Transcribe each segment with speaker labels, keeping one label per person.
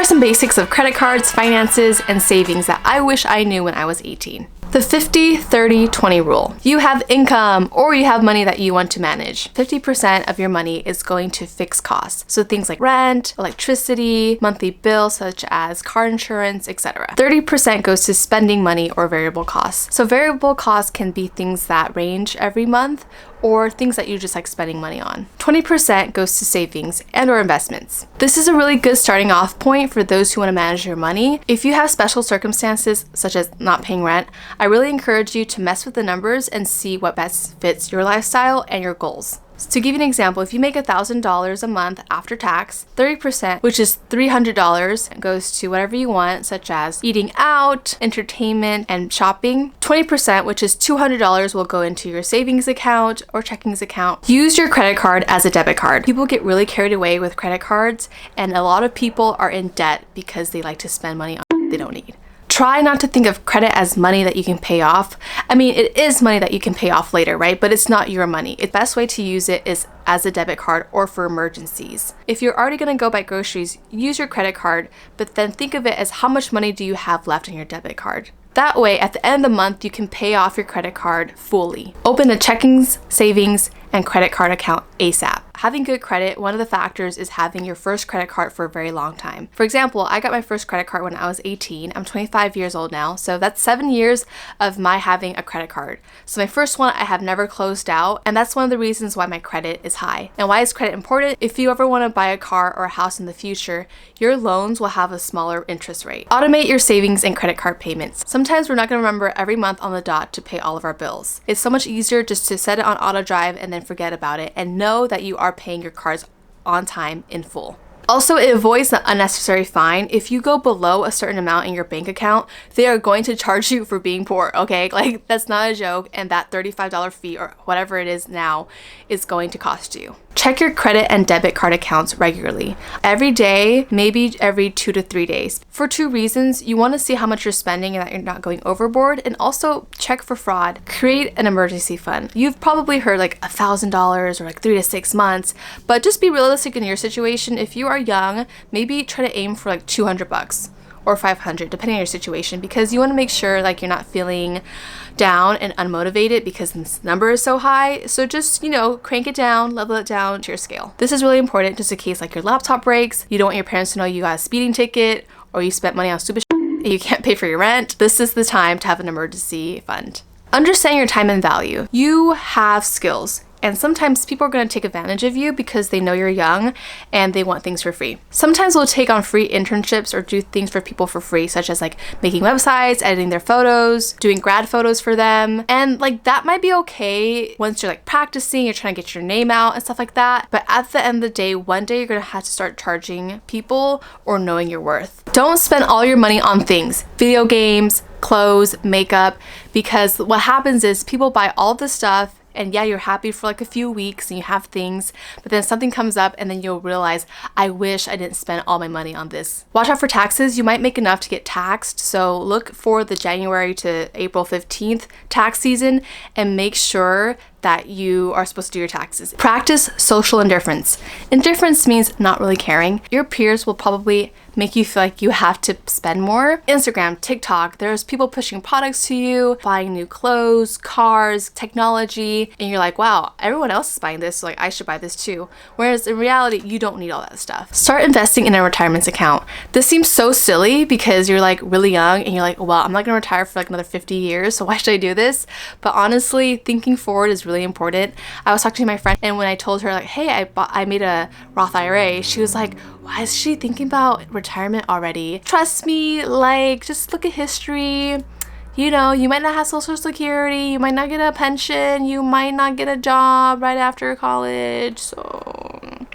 Speaker 1: are some basics of credit cards, finances, and savings that I wish I knew when I was 18. The 50-30-20 rule. You have income or you have money that you want to manage. 50% of your money is going to fixed costs. So things like rent, electricity, monthly bills such as car insurance, etc. 30% goes to spending money or variable costs. So variable costs can be things that range every month or things that you just like spending money on. 20% goes to savings and or investments. This is a really good starting off point for those who want to manage your money. If you have special circumstances such as not paying rent, I really encourage you to mess with the numbers and see what best fits your lifestyle and your goals. So to give you an example, if you make $1,000 a month after tax, 30%, which is $300, goes to whatever you want, such as eating out, entertainment, and shopping. 20%, which is $200, will go into your savings account or checkings account. Use your credit card as a debit card. People get really carried away with credit cards, and a lot of people are in debt because they like to spend money on they don't need. Try not to think of credit as money that you can pay off. I mean, it is money that you can pay off later, right? But it's not your money. The best way to use it is as a debit card or for emergencies. If you're already gonna go buy groceries, use your credit card, but then think of it as how much money do you have left on your debit card. That way, at the end of the month, you can pay off your credit card fully. Open a checkings, savings, and credit card account ASAP. Having good credit, one of the factors is having your first credit card for a very long time. For example, I got my first credit card when I was 18. I'm 25 years old now, so that's 7 years of my having a credit card. So my first one I have never closed out, and that's one of the reasons why my credit is high. And why is credit important? If you ever want to buy a car or a house in the future, your loans will have a smaller interest rate. Automate your savings and credit card payments. Sometimes we're not going to remember every month on the dot to pay all of our bills. It's so much easier just to set it on auto drive and then forget about it and know that you are paying your cards on time in full. Also, it avoids the unnecessary fine. If you go below a certain amount in your bank account, they are going to charge you for being poor, okay? Like, that's not a joke, and that $35 fee or whatever it is now is going to cost you. Check your credit and debit card accounts regularly. Every day, maybe every 2 to 3 days. For two reasons. You want to see how much you're spending and that you're not going overboard, and also check for fraud. Create an emergency fund. You've probably heard like $1,000 or like 3 to 6 months, but just be realistic in your situation. If you are young, maybe try to aim for like $200 or $500, depending on your situation, because you want to make sure like you're not feeling down and unmotivated because this number is so high. So just, crank it down, level it down to your scale. This is really important just in case like your laptop breaks, you don't want your parents to know you got a speeding ticket, or you spent money on stupid shit and you can't pay for your rent. This is the time to have an emergency fund. Understand your time and value. You have skills. And sometimes people are going to take advantage of you because they know you're young and they want things for free. Sometimes we'll take on free internships or do things for people for free, such as like making websites, editing their photos, doing grad photos for them. And like that might be okay once you're like practicing, you're trying to get your name out and stuff like that. But at the end of the day, one day you're going to have to start charging people or knowing your worth. Don't spend all your money on things, video games, clothes, makeup, because what happens is people buy all this stuff. And yeah, you're happy for like a few weeks and you have things, but then something comes up and then you'll realize, I wish I didn't spend all my money on this. Watch out for taxes. You might make enough to get taxed. So look for the January to April 15th tax season and make sure that you are supposed to do your taxes. Practice social indifference. Indifference means not really caring. Your peers will probably make you feel like you have to spend more. Instagram, TikTok, there's people pushing products to you, buying new clothes, cars, technology, and you're like, wow, everyone else is buying this, so like I should buy this too. Whereas in reality, you don't need all that stuff. Start investing in a retirement account. This seems so silly because you're like really young and you're like, well, I'm not gonna retire for like another 50 years, so why should I do this? But honestly, thinking forward is really important. I was talking to my friend, and when I told her like, hey, I made a Roth IRA, she was like, why is she thinking about retirement already? Trust me, like, just look at history. You might not have Social Security, you might not get a pension, you might not get a job right after college. So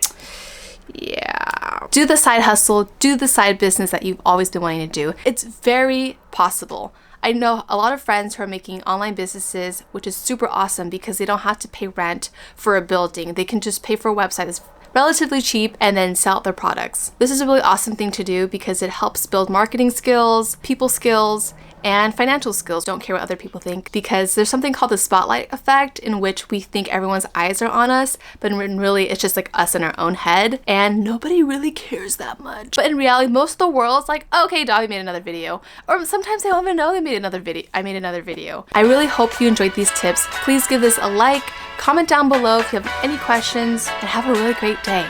Speaker 1: yeah, do the side hustle, do the side business that you've always been wanting to do. It's very possible. I know a lot of friends who are making online businesses, which is super awesome because they don't have to pay rent for a building. They can just pay for a website that's relatively cheap and then sell their products. This is a really awesome thing to do because it helps build marketing skills, people skills, and financial skills. Don't care what other people think, because there's something called the spotlight effect in which we think everyone's eyes are on us, but when really it's just like us in our own head and nobody really cares that much. But in reality, most of the world's like, oh, okay, Dobby made another video. Or sometimes they don't even know they made another video. I made another video. I really hope you enjoyed these tips. Please give this a like, comment down below if you have any questions, and have a really great day.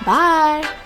Speaker 1: Bye!